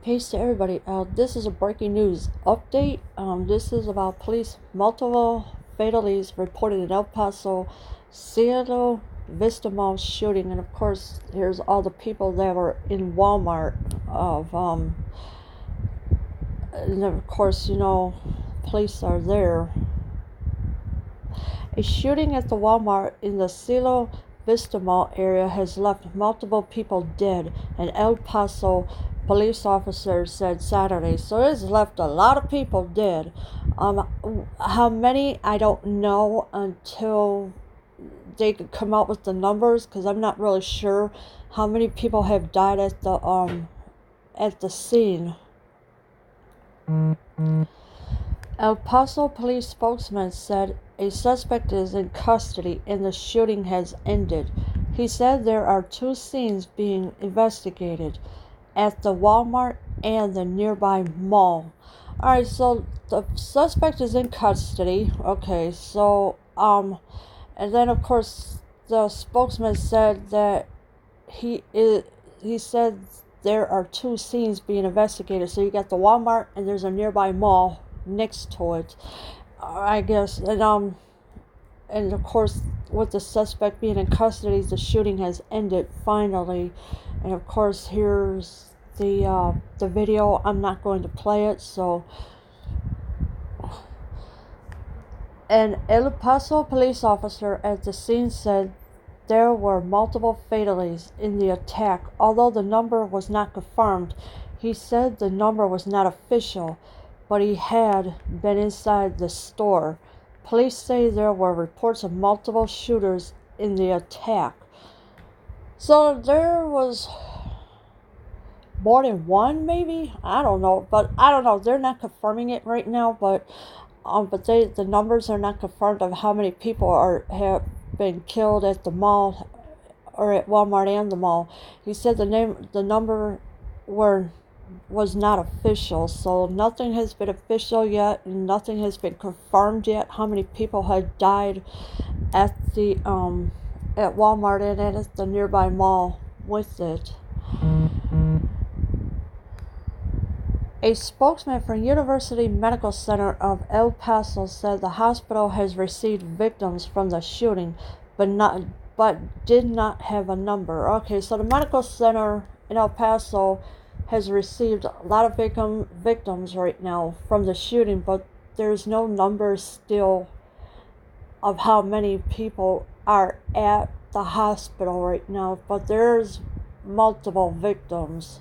Peace to everybody. This is a breaking news update. This is about police multiple fatalities reported in El Paso Cielo Vista Mall shooting, and of course, here's all the people that were in Walmart. And of course, police are there. A shooting at the Walmart in the Cielo Vista Mall area has left multiple people dead, an El Paso police officer said Saturday. So it has left a lot of people dead. How many, I don't know until they could come out with the numbers, because I'm not really sure how many people have died at the scene. El Paso police spokesman said a suspect is in custody and the shooting has ended. He said there are two scenes being investigated at the Walmart and the nearby mall. Alright, so the suspect is in custody. Okay, so and then of course the spokesman said that he said there are two scenes being investigated. So you got the Walmart and there's a nearby mall next to it, I guess. And of course, with the suspect being in custody, the shooting has ended finally. And of course, here's the video. I'm not going to play it. So, an El Paso police officer at the scene said there were multiple fatalities in the attack, although the number was not confirmed. He said the number was not official, but he had been inside the store. Police say there were reports of multiple shooters in the attack. So there was more than one, maybe? I don't know, but I don't know. They're not confirming it right now, but the numbers are not confirmed of how many people have been killed at the mall, or at Walmart and the mall. He said the number was not official, so nothing has been official yet, and nothing has been confirmed yet how many people had died at the at Walmart and at the nearby mall with it. A spokesman for University Medical Center of El Paso said the hospital has received victims from the shooting, but did not have a number. Okay, so the medical center in El Paso has received a lot of victims right now from the shooting, but there's no numbers still of how many people are at the hospital right now, but there's multiple victims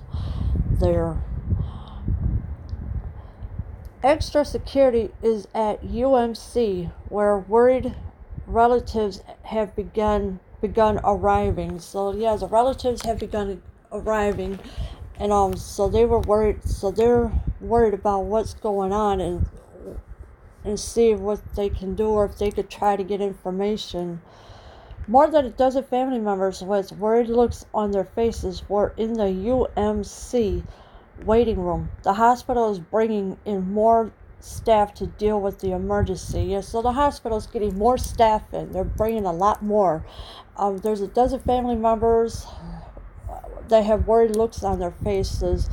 there. Extra security is at UMC, where worried relatives have begun arriving. So yeah, the relatives have begun arriving. And so they were worried. So they're worried about what's going on and see what they can do, or if they could try to get information. More than a dozen family members with worried looks on their faces were in the UMC waiting room. The hospital is bringing in more staff to deal with the emergency. Yeah, so the hospital is getting more staff in. They're bringing a lot more. There's a dozen family members. They have worried looks on their faces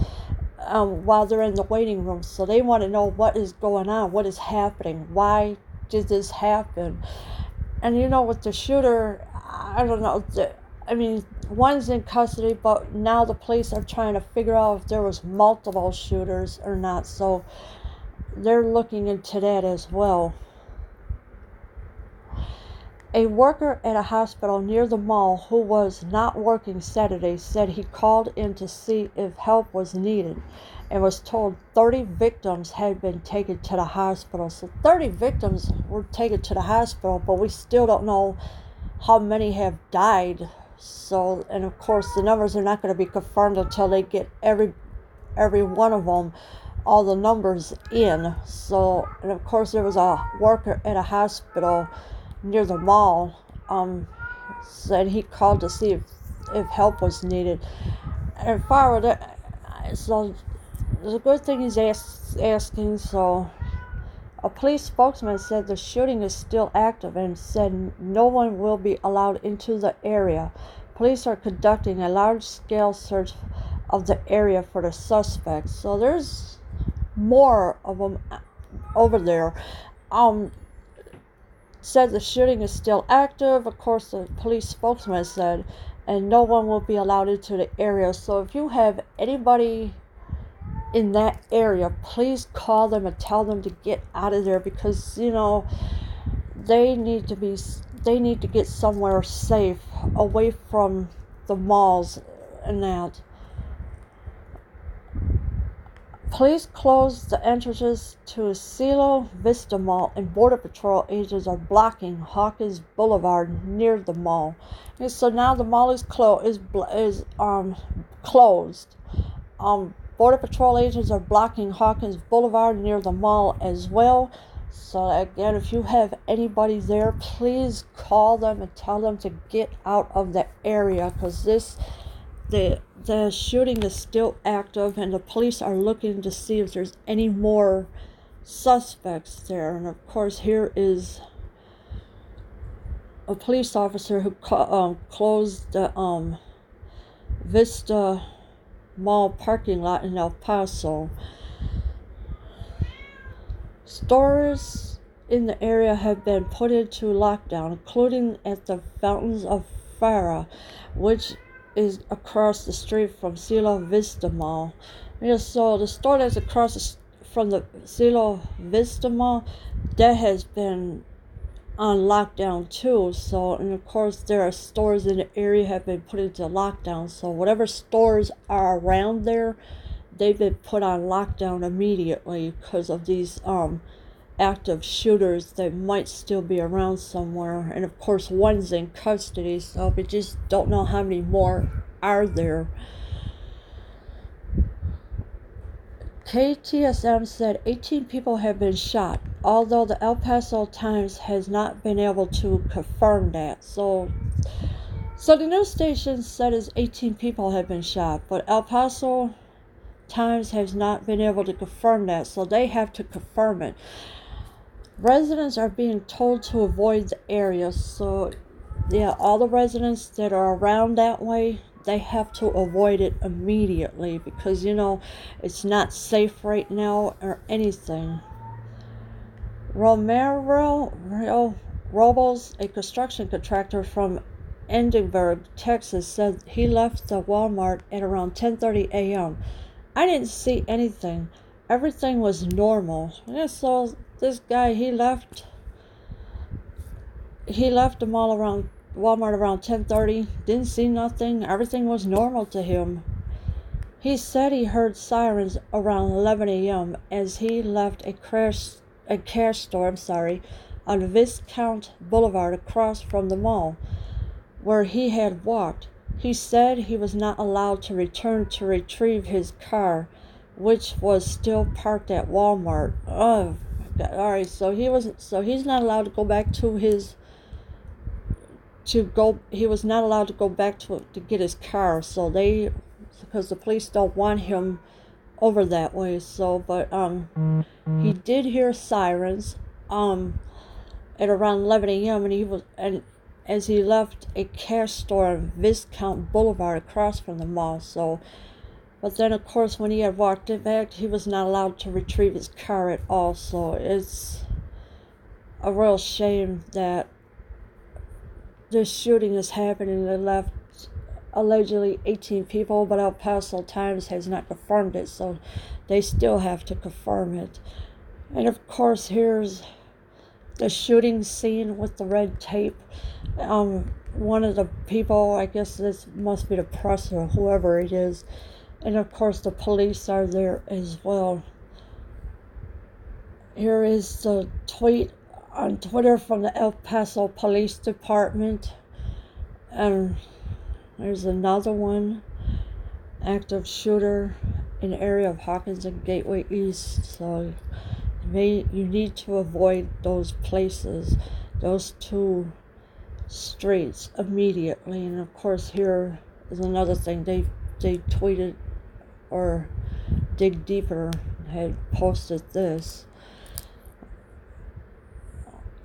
while they're in the waiting room. So they want to know what is going on, what is happening, why did this happen? And with the shooter, I don't know. One's in custody, but now the police are trying to figure out if there was multiple shooters or not. So they're looking into that as well. A worker at a hospital near the mall who was not working Saturday said he called in to see if help was needed and was told 30 victims had been taken to the hospital. So 30 victims were taken to the hospital, but we still don't know how many have died. So, and of course the numbers are not going to be confirmed until they get every one of them, all the numbers in. So, and of course there was a worker at a hospital near the mall, said he called to see if help was needed. And forward, so it's a good thing he's asking. So a police spokesman said the shooting is still active and said no one will be allowed into the area. Police are conducting a large-scale search of the area for the suspects. So there's more of them over there. Said the shooting is still active. Of course, the police spokesman said, and no one will be allowed into the area. So if you have anybody in that area, please call them and tell them to get out of there, because they need to get somewhere safe, away from the malls and that. Police closed the entrances to Cielo Vista Mall, and Border Patrol agents are blocking Hawkins Boulevard near the mall. And so now the mall is closed. Border Patrol agents are blocking Hawkins Boulevard near the mall as well. So again, if you have anybody there, please call them and tell them to get out of the area, because the shooting is still active, and the police are looking to see if there's any more suspects there. And of course, here is a police officer who closed the Vista Mall parking lot in El Paso. Stores in the area have been put into lockdown, including at the Fountains of Farah, which is across the street from Cielo Vista Mall. So the store that's across from the Cielo Vista Mall, that has been on lockdown too. So, and of course, there are stores in the area have been put into lockdown. So whatever stores are around there, they've been put on lockdown immediately because of these active shooters that might still be around somewhere. And of course, one's in custody, so we just don't know how many more are there. KTSM said 18 people have been shot, although the El Paso Times has not been able to confirm that. So the news station said 18 people have been shot, but El Paso Times has not been able to confirm that, so they have to confirm it. Residents are being told to avoid the area, so yeah, all the residents that are around that way, they have to avoid it immediately, because it's not safe right now or anything. Romero Robles, a construction contractor from Edinburgh, Texas, said he left the Walmart at around 10:30 a.m. I didn't see anything. Everything was normal. Yeah, so this guy, he left the Walmart around 10:30. Didn't see nothing. Everything was normal to him. He said he heard sirens around 11 a.m. as he left a cash store on Viscount Boulevard across from the mall where he had walked. He said he was not allowed to return to retrieve his car, which was still parked at Walmart. Oh, God. All right. So he's not allowed to go back to his. He was not allowed to go back to get his car. So because the police don't want him over that way. So, but he did hear sirens at around 11 a.m. and as he left a cash store on Viscount Boulevard across from the mall. So, but then of course when he had walked it back, he was not allowed to retrieve his car at all. So it's a real shame that this shooting is happening. They left allegedly 18 people, but El Paso Times has not confirmed it, so they still have to confirm it. And of course, here's the shooting scene with the red tape. One of the people, I guess this must be the press or whoever it is, and of course the police are there as well. Here is the tweet on Twitter from the El Paso Police Department, and there's another one. Active shooter in the area of Hawkins and Gateway East. So you need to avoid those places, those two streets immediately. And of course, here is another thing. They tweeted, or Dig Deeper had posted this.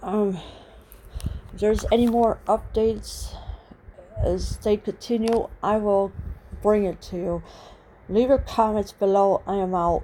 If there's any more updates as they continue, I will bring it to you. Leave your comments below. I am out.